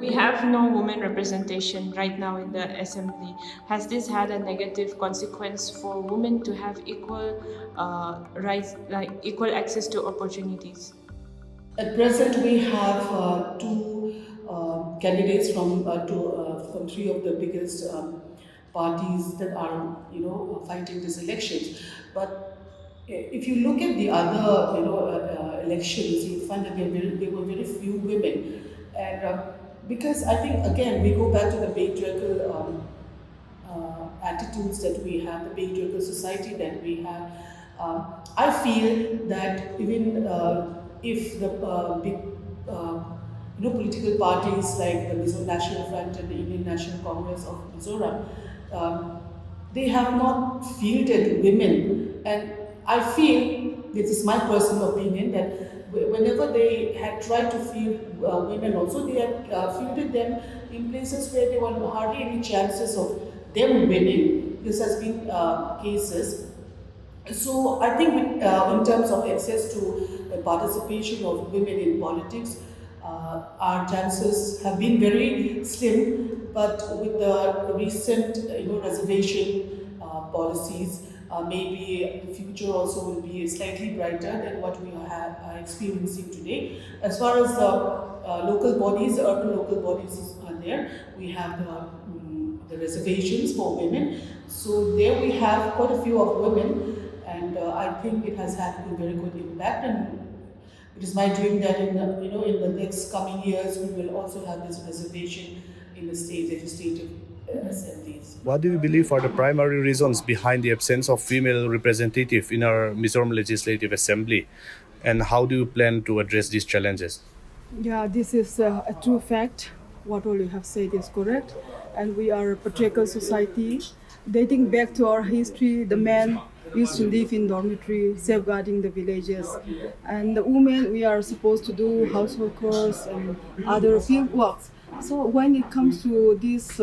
We have no women representation right now in the assembly. Has this had a negative consequence for women to have equal rights, like equal access to opportunities? At present, we have two candidates from three of the biggest parties that are, fighting these elections. But if you look at the other, elections, you find that there were very few women, and because I think again we go back to the patriarchal attitudes that we have, the patriarchal society that we have. I feel that even if the big political parties like the Mizo National Front and the Indian National Congress of Mizoram, they have not fielded women, and I feel, this is my personal opinion, that whenever they had tried to field women also, they had fielded them in places where there were hardly any chances of them winning. This has been cases. So I think in terms of access to the participation of women in politics, our chances have been very slim. But with the recent, reservation policies, maybe the future also will be slightly brighter than what we are experiencing today. As far as the local bodies, urban local bodies are there, we have the reservations for women. So there we have quite a few of women, and I think it has had a very good impact. And it is my dream that in the next coming years we will also have this reservation in the state legislative assemblies. What do you believe are the primary reasons behind the absence of female representative in our Mizoram Legislative Assembly, and how do you plan to address these challenges? Yeah, this is a true fact. What all you have said is correct, and we are a patriarchal society. Dating back to our history, the men used to live in dormitory, safeguarding the villages, and the women, we are supposed to do household chores and other field works. So when it comes to these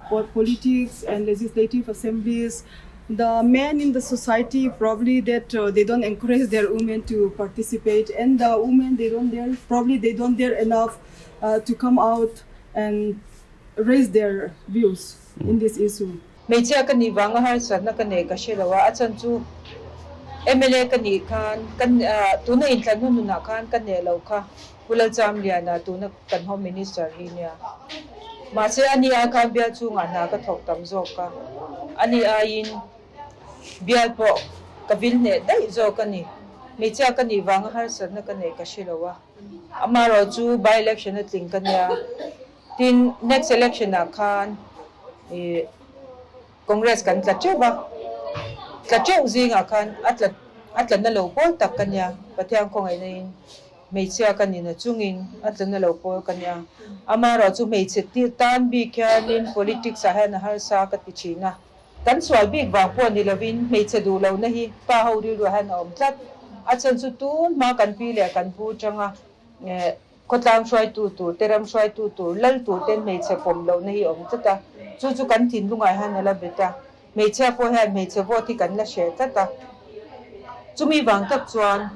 politics and legislative assemblies, the men in the society probably that they don't encourage their women to participate, and the women they don't dare enough to come out and raise their views in this issue. Mecha kani wanga har sana kane kashirawa achan chu MLA kani kan tuna intlan nu na khan kane lauka pulal cham liana tuna kan home minister hinia ma se ani a khan bia chu nga na ka thok tam zo ka ani a in bia po kavil ne dai zo kani mecha kani wanga har sana kane kashirawa amaro chu by election atling kanya tin next election na khan Congress kan tlachewa zinga kan atlan na lopol tak kanya patiang ko ngayon meitsia kanina chungin atlan na lopol kanya amaro chu meitse ti tan bi kyanin politics ahan har sa kat pichina kan swal big ba po ni lavin meitse dulaw na hi pa hawri ro han om tlat atsan chu tun ma kan pile kan pu changa kotlang shwai tu teram shwai tu lal tu ten meitse pom lo na hi om tata chu kan tin lungai han la beta mecha po ha mecha vo ti kan la she ta chumi bang tak chuan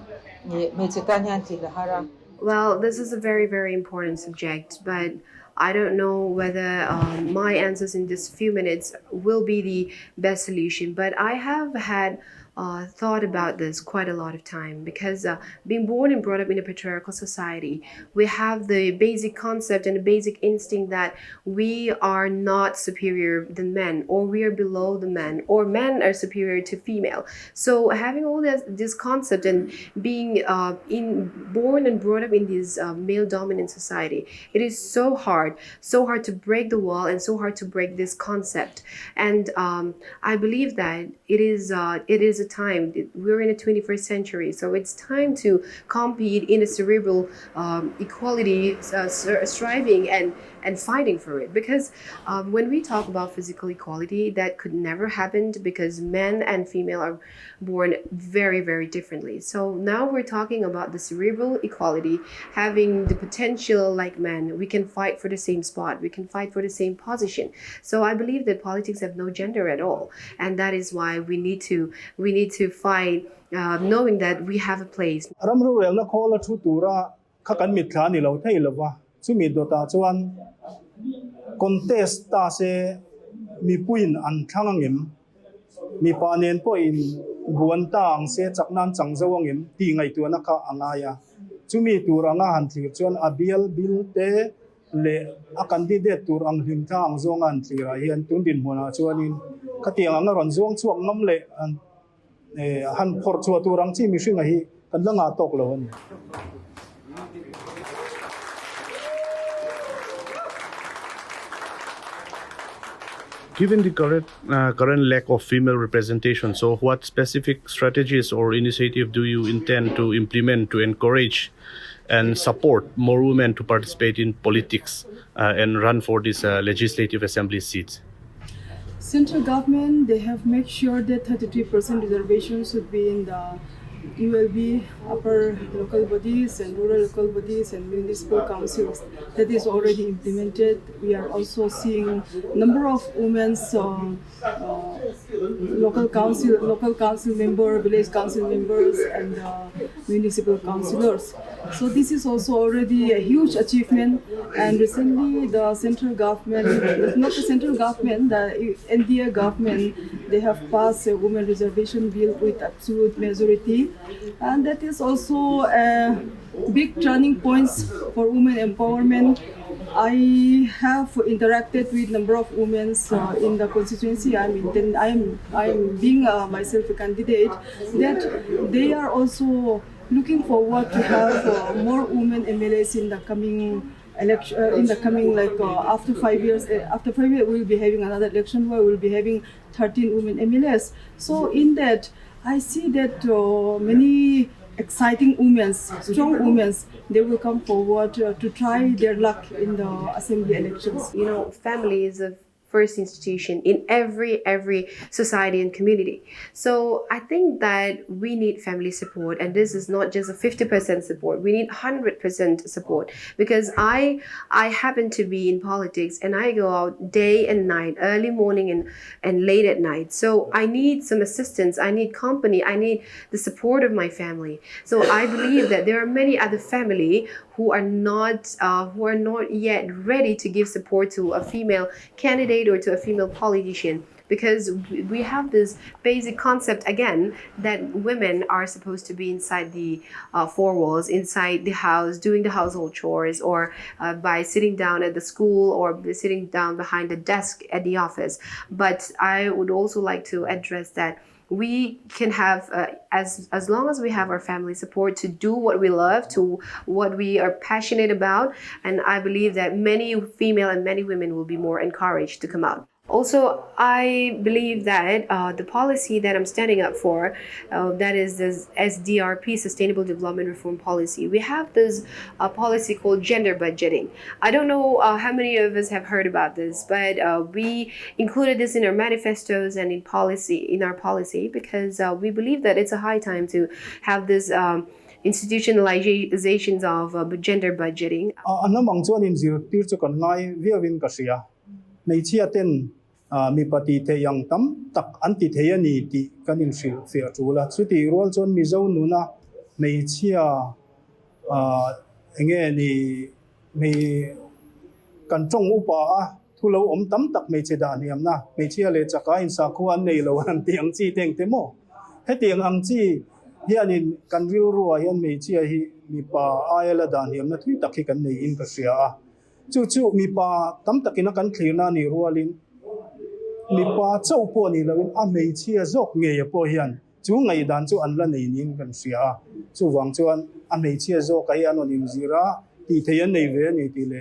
ni mecha tan han ti la hara. Well, this is a very, very important subject, but I don't know whether my answers in this few minutes will be the best solution. But I have had thought about this quite a lot of time, because being born and brought up in a patriarchal society, we have the basic concept and the basic instinct that we are not superior than men, or we are below the men, or men are superior to female. So having all this concept and being born and brought up in this male dominant society, it is so hard to break the wall and so hard to break this concept. And I believe that it is a time. We're in the 21st century, so it's time to compete in a cerebral equality, striving and fighting for it. Because when we talk about physical equality, that could never happen, because men and female are born very, very differently. So now we're talking about the cerebral equality, having the potential like men. We can fight for the same spot. We can fight for the same position. So I believe that politics have no gender at all, and that is why we need to fight, knowing that we have a place. Ramru relna khola thu tura khakan mit thla ni lo thei lova chu mi do ta chuan contest ta se mi puin an thangangim mi panen po in buan tang se chaknan changzo angim ti ngai tu na kha angaya chumi turanga han thir chuan abial bil te le a candidate tur ang him thang zong an thira hian tun din hona chuanin khatiang anga ron zong chuak nam le an han phor chu turang chi mi hringa hi kan langa tok lo ani. Given the current lack of female representation, so what specific strategies or initiative do you intend to implement to encourage and support more women to participate in politics and run for these legislative assembly seats? Central government, they have made sure that 33% reservation should be in the ULB, upper local bodies and rural local bodies and municipal councils. That is already implemented. We are also seeing number of women's local council member, village council members and municipal councillors. So this is also already a huge achievement. And recently the central government, not the central government, the NDA government, they have passed a women reservation bill with absolute majority. And that is also a big turning points for women empowerment. I have interacted with number of women in the constituency. I'm being myself a candidate. That they are also looking forward to have more women MLAs in the coming election. After 5 years, we will be having another election where we will be having 13 women MLAs. So in that, I see that many exciting women, strong women, they will come forward to try their luck in the assembly elections. You know, family is a first institution in every society and community. So I think that we need family support, and this is not just a 50% support. We need 100% support, because I happen to be in politics and I go out day and night, early morning and late at night. So I need some assistance, I need company, I need the support of my family. So I believe that there are many other family who are not yet ready to give support to a female candidate or to a female politician, because we have this basic concept again that women are supposed to be inside the four walls, inside the house, doing the household chores, or by sitting down at the school, or sitting down behind the desk at the office. But I would also like to address that we can have, as long as we have our family support to do what we love, to what we are passionate about, and I believe that many female and many women will be more encouraged to come out. Also, I believe that the policy that I'm standing up for, that is this SDRP, Sustainable Development Reform Policy. We have this policy called gender budgeting. I don't know how many of us have heard about this, but we included this in our manifestos and in our policy, because we believe that it's a high time to have this institutionalizations of gender budgeting. Anamang chuan in zir tir chu kan ngai viawin ka sia mei chia ten mi pati the yang tam tak anti the ani ti kan in fil fia chula chuti rol chon Mizo nuna mei chia enge ni mei kan chong upa a thulo om tam tak mei che da niam na mei chia le chaka in sa khuan nei lo an tiang chi teng te mo he tiang ang chi hian in kan ril ruwa hian mei chia hi mi pa ayala dan hiam na thui tak hi kan nei in ka sia a chu mi pa tam takina kan thlirna ni rualin mi pa chau po ni lawin a mei chia zok nge po hian chu ngai dan chu an la nei nin kan sia a chu wang chuan a mei chia zok ai an onin zira ti theyan nei ve ni ti le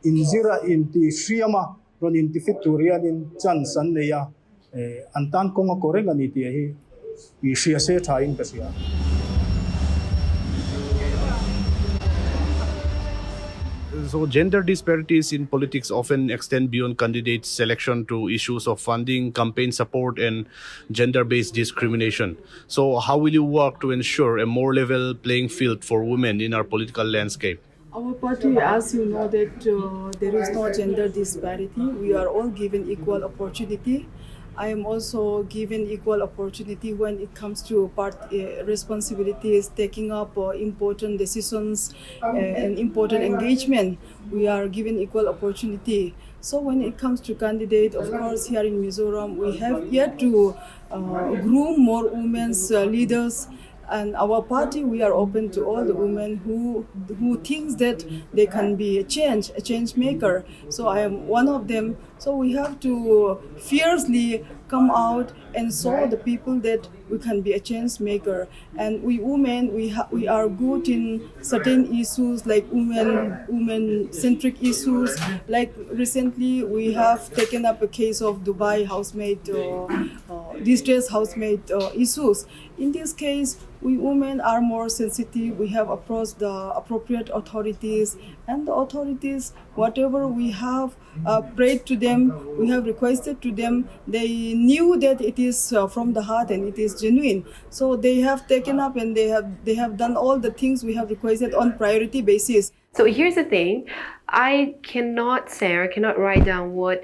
in zira in ti shriama ron in ti victoria in chan san ne ya an tan konga koreng ani ti hi i shria se thain ka sia. So gender disparities in politics often extend beyond candidate selection to issues of funding, campaign support, and gender-based discrimination. So how will you work to ensure a more level playing field for women in our political landscape? Our party, as you know, that there is no gender disparity. We are all given equal opportunity. I am also given equal opportunity when it comes to responsibilities, taking up important decisions and important engagement. We are given equal opportunity. So when it comes to candidate, of course, here in Mizoram, we have yet to groom more women's leaders. And our party, we are open to all the women who thinks that they can be a change maker. So I am one of them. So we have to fiercely come out and show the people that we can be a change maker. And we women, we are good in certain issues like women-centric issues. Like recently, we have taken up a case of Dubai housemaid, distressed housemaid issues. In this case, we women are more sensitive. We have approached the appropriate authorities, and the authorities, whatever we have prayed to them, we have requested to them. They knew that it is from the heart and it is genuine. So they have taken up and they have done all the things we have requested on priority basis. So here's the thing, I cannot say or cannot write down what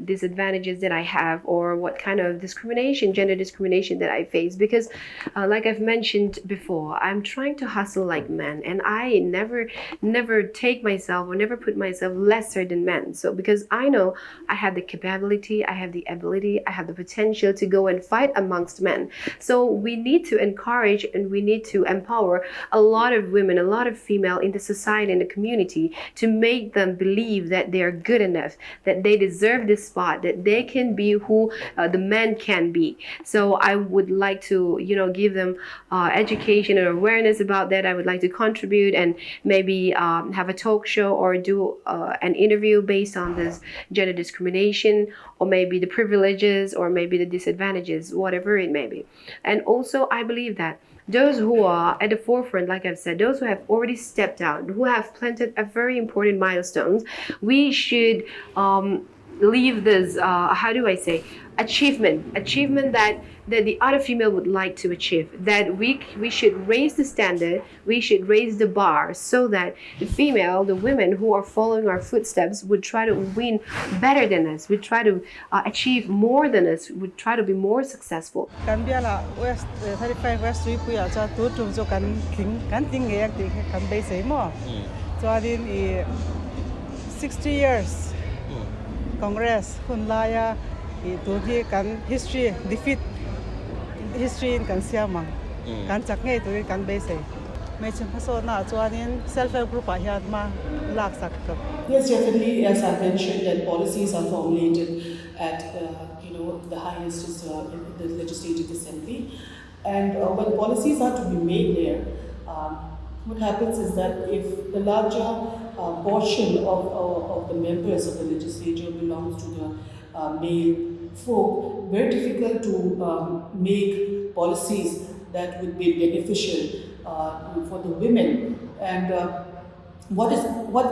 disadvantages that I have or what kind of discrimination, gender discrimination that I face, because like I've mentioned before, I'm trying to hustle like men, and I never take myself or never put myself lesser than men. So because I know I have the capability, I have the ability, I have the potential to go and fight amongst men. So we need to encourage and we need to empower a lot of women, a lot of female in the society and the community to make them believe that they are good enough, that they deserve this spot, that they can be who the men can be. So I would like to, give them education and awareness about that. I would like to contribute and maybe have a talk show or do an interview based on this gender discrimination, or maybe the privileges, or maybe the disadvantages, whatever it may be. And also, I believe that those who are at the forefront, like I've said, those who have already stepped out, who have planted a very important milestones, we should leave this, achievement that the other female would like to achieve, that we should raise the standard, we should raise the bar, so that the women who are following our footsteps would try to win better than us, would try to achieve more than us, would try to be more successful. Kan biala West 35 West Tuipui cha tu tu zo kan ting nge ti kan be sei mo. Cho din 60 years Congress hun la ya tu thi kan history defeat history in kan siamang kan chak nge tu kan be sei. Me chen so na cho din self help group a hiat ma lak sak ka. Yes, definitely, as I mentioned, that policies are formulated at the highest in the Legislative Assembly, and when policies are to be made there, what happens is that if the larger portion of the members of the legislature belongs to the male folk, very difficult to make policies that would be beneficial for the women. And what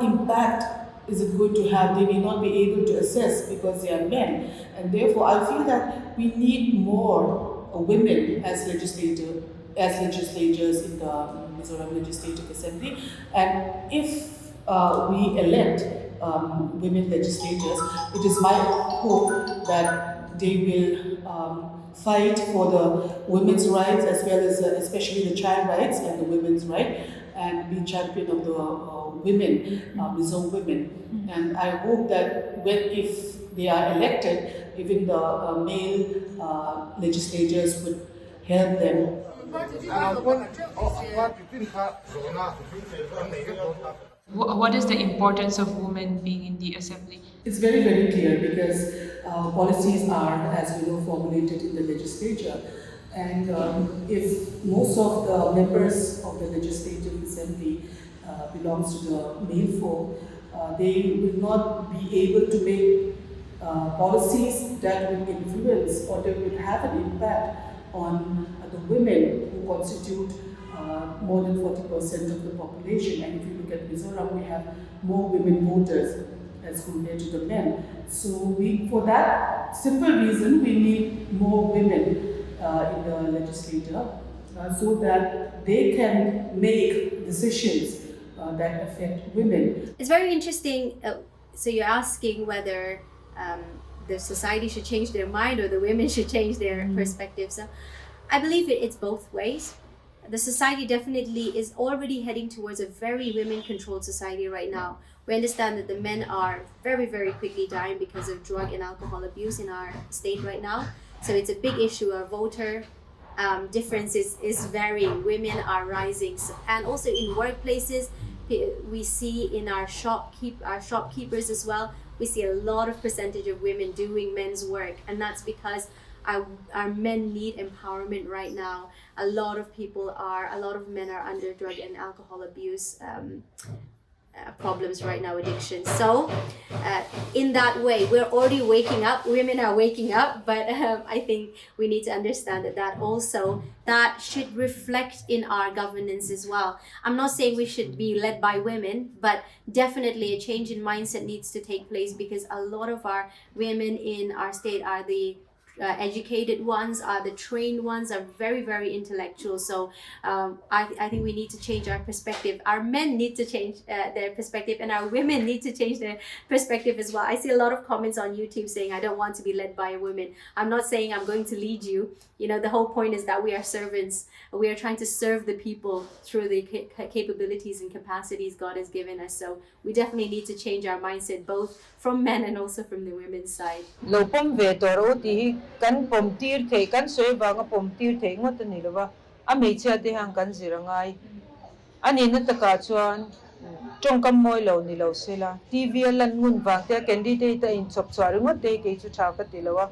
impact is it going to have? They may not be able to assess because they are men, and therefore I feel that we need more women as legislators in the Mizoram Legislative Assembly. And if we elect women legislators, it is my hope that they will fight for the women's rights, as well as especially the child rights and the women's rights, and be champion of the women, Mizo women. And I hope that if they are elected, even the male legislators would help them. What is the importance of women being in the assembly? It's very, very clear, because policies are, as we know, formulated in the legislature. And if most of the members of the Legislative Assembly belongs to the male folk, they will not be able to make policies that will influence or that will have an impact on the women who constitute more than 40% of the population. And if you look at Mizoram, we have more women voters as compared to the men. So for that simple reason, we need more women in the legislature, so that they can make decisions that affect women. It's very interesting. So you're asking whether the society should change their mind or the women should change their perspective. So I believe it's both ways. The society definitely is already heading towards a very women-controlled society right now. We understand that the men are very, very quickly dying because of drug and alcohol abuse in our state right now. So it's a big issue. Our voter difference is varying. Women are rising. And also in workplaces, we see in our shopkeepers as well, we see a lot of percentage of women doing men's work. And that's because our men need empowerment right now. A lot of men are under drug and alcohol abuse problems right now, addiction. So in that way, we're already waking up. Women are waking up, but I think we need to understand that should reflect in our governance as well. I'm not saying we should be led by women, but definitely a change in mindset needs to take place, because a lot of our women in our state are the educated ones, are the trained ones, are very, very intellectual. So I think we need to change our perspective. Our men need to change their perspective, and our women need to change their perspective as well. I see a lot of comments on YouTube saying, I don't want to be led by a woman. I'm not saying I'm going to lead you. You know, the whole point is that we are servants. We are trying to serve the people through the capabilities and capacities God has given us. So we definitely need to change our mindset, both from men and also from the women's side. Lopom ve toro ti kan pom tir the kan soi ba nga pom tir the ngot ni lawa a me cha de hang kan zirangai ani na taka chuan trong kam moi lo ni lo sela tv lan ngun wang te candidate ta in chop char ngot te ke chu tha ka ti lawa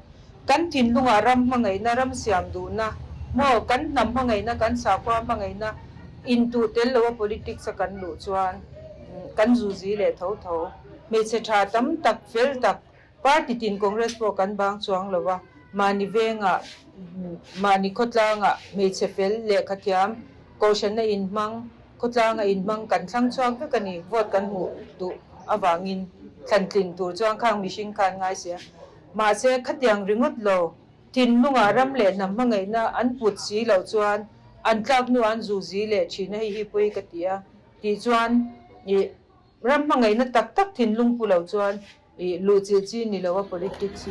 kan tin lunga ram mangai na ram siam du na mo kan nam mangai na kan sa kwa mangai na into tel lawa politics kan lu chuan kan zu ji le tho tho me che tha tam tak fel tak party tin congress po kan bang chuang lawa mani venga mani khotlanga me che fel le khathiam caution na in mang khotlanga in mang kan thlang chuang ka kani vote kan hu tu awangin thantlin tur chuang khang mishing khan ngai sia ma che khatyang ringot lo tin lunga ram le nam mangai na an put si lo chuan an tlak nu an zu ji le thina hi pui ka tia ti chuan ni ram mangai na tak tak thin lung pu lo chuan e lu chi chi ni lo politics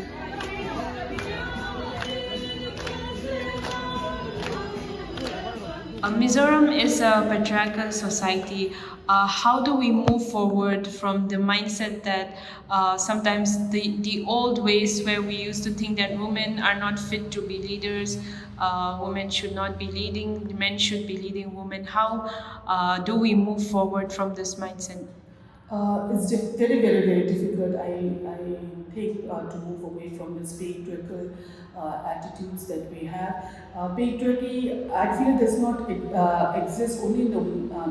Mizoram is a patriarchal society. How do we move forward from the mindset that sometimes the old ways where we used to think that women are not fit to be leaders, women should not be leading, men should be leading women? How do we move forward from this mindset? It's very, very, very difficult, I think, to move away from this patriarchal attitudes that we have. Patriarchy, I feel, does not exist only in the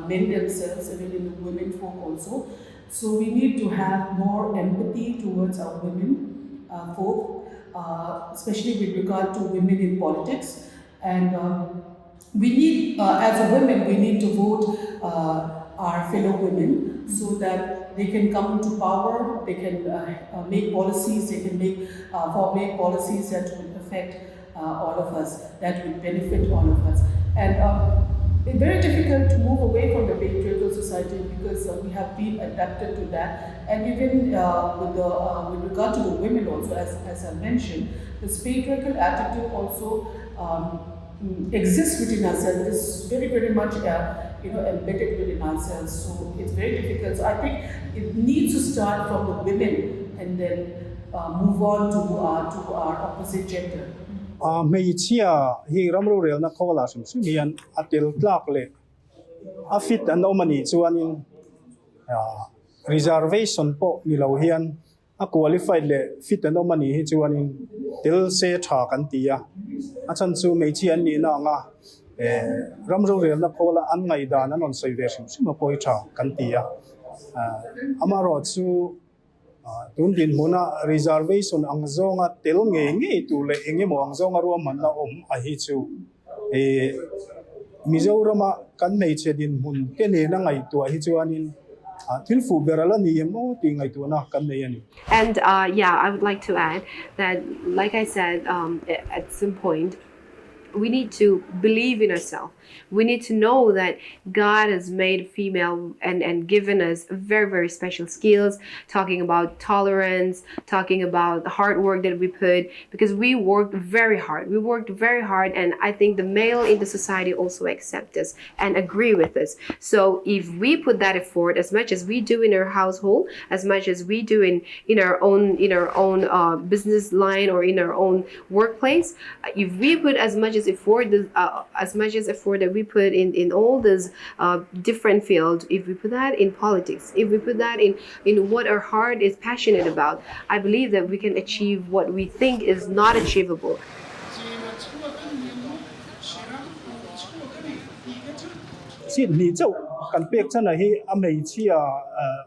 men themselves, even in the women folk also. So we need to have more empathy towards our women folk, especially with regard to women in politics. And we need, as a women, we need to vote our fellow women, so that they can come to power, they can make policies, they can formulate policies that will affect all of us, that will benefit all of us. And it's very difficult to move away from the patriarchal society, because we have been adapted to that. And even with regard to the women also, as I mentioned, this patriarchal attitude also exists within ourselves. It's very, very much embedded within ourselves. So it's very difficult. So I think it needs to start from the women and then move on to our opposite gender. May chia hi ramro real na kola sim mian atil tlak le afit an omani chuanin reservation po nilo hian a qualified le fit an omani hi chuanin til se tha kan tia a chan chu mai chi an ni na nga ramro real na kola an ngai dan an on soi ve sim sim poi tha kan tia amaro chu tun din muna reservation ang zonga tel nge tu le enge mo ang zonga ro man na a hi chu Mizoram kan nei che din mun ke ne na ngai tu a hi chuanin til fu berala ni mo ti ngai tu na kan nei ani. And I would like to add that, like I said, at some point, we need to believe in ourselves. We need to know that God has made female and given us very, very special skills, talking about tolerance, talking about the hard work that we put, because we worked very hard. We worked very hard, and I think the male in the society also accept us and agree with us. So if we put that effort, as much as we do in our household, as much as we do in our own business line or in our own workplace, if we put as much as effort that we put in all these different fields, if we put that in politics, if we put that in what our heart is passionate about, I believe that we can achieve what we think is not achievable. Si Mizo kan pek chana hi amei chia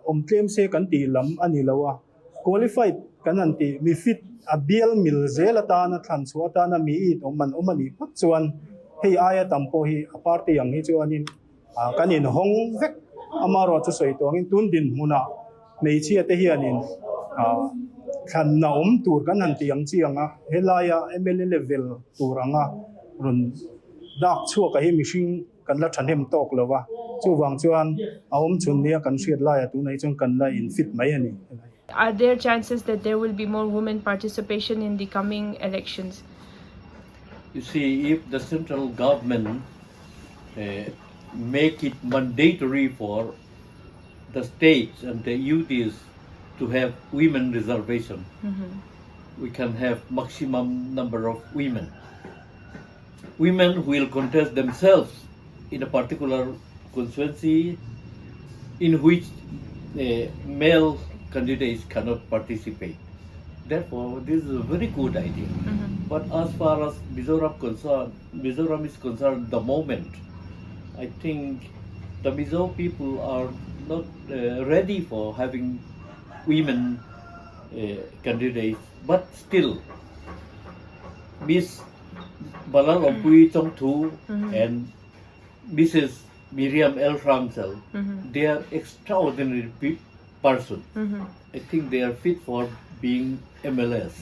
tlem se kan ti lam ani lawa qualified kan an ti mi fit a bial mil zela ta na than chua ta na mi it omani pat chuan hei aya tampo hi a party yang hi chuanin kanin hong vek amaro chu soi tongin tun din muna mei chia te hi anin khan na tur kan han ti yang chianga helaya MLA level turanga run dak chua ka hi mishing kan la thanem tok lawa chu wang chuan chun nia kan hriat lai tu nei chung kan la in fit mai ani. Are there chances that there will be more women participation in the coming elections? You see, if the central government make it mandatory for the states and the UTs to have women reservation, we can have maximum number of women. Women will contest themselves in a particular constituency in which male candidates cannot participate. Therefore, this is a very good idea. But as far as Mizoram is concerned, the moment, I think the Mizo people are not ready for having women candidates. But still, Miss Vanlalawmpuii Chawngthu and Mrs. Miriam L. Ramsel, they are extraordinary person. I think they are fit for being MLAs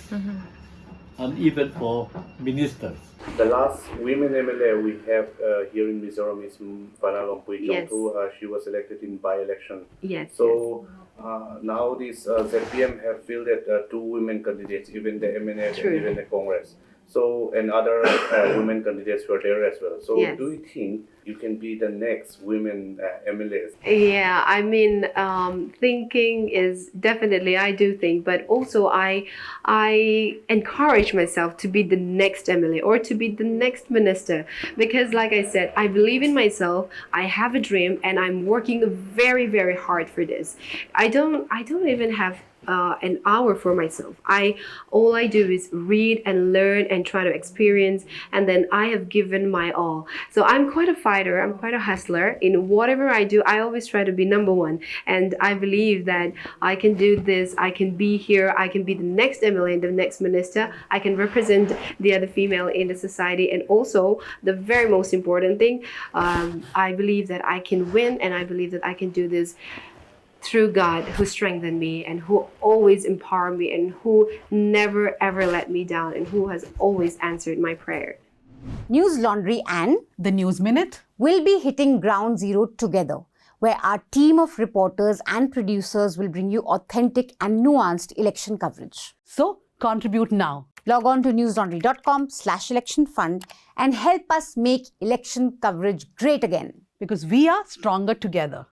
and even for ministers. The last women MLA we have here in Mizoram is Vanlalawmpuii Chawngthu. Yes. She was elected in by-election. Yes. So now this ZPM have fielded 2 women candidates, even the MNA and even the Congress. So, and other women candidates were there as well. So, Yes. do you think you can be the next women MLAs? Yeah, I mean, thinking is definitely, I do think, but also I encourage myself to be the next MLA or to be the next minister, because like I said, I believe in myself, I have a dream, and I'm working very, very hard for this. I don't even have an hour for myself. All I do is read and learn and try to experience, and then I have given my all. So I'm quite a fighter, I'm quite a hustler. In whatever I do, I always try to be number one, and I believe that I can do this, I can be here, I can be the next MLA, the next minister, I can represent the other female in the society, and also the very most important thing, I believe that I can win, and I believe that I can do this through God, who strengthened me and who always empowered me and who never ever let me down and who has always answered my prayer. News Laundry and The News Minute will be hitting ground zero together, where our team of reporters and producers will bring you authentic and nuanced election coverage. So, contribute now. Log on to newslaundry.com/election fund and help us make election coverage great again. Because we are stronger together.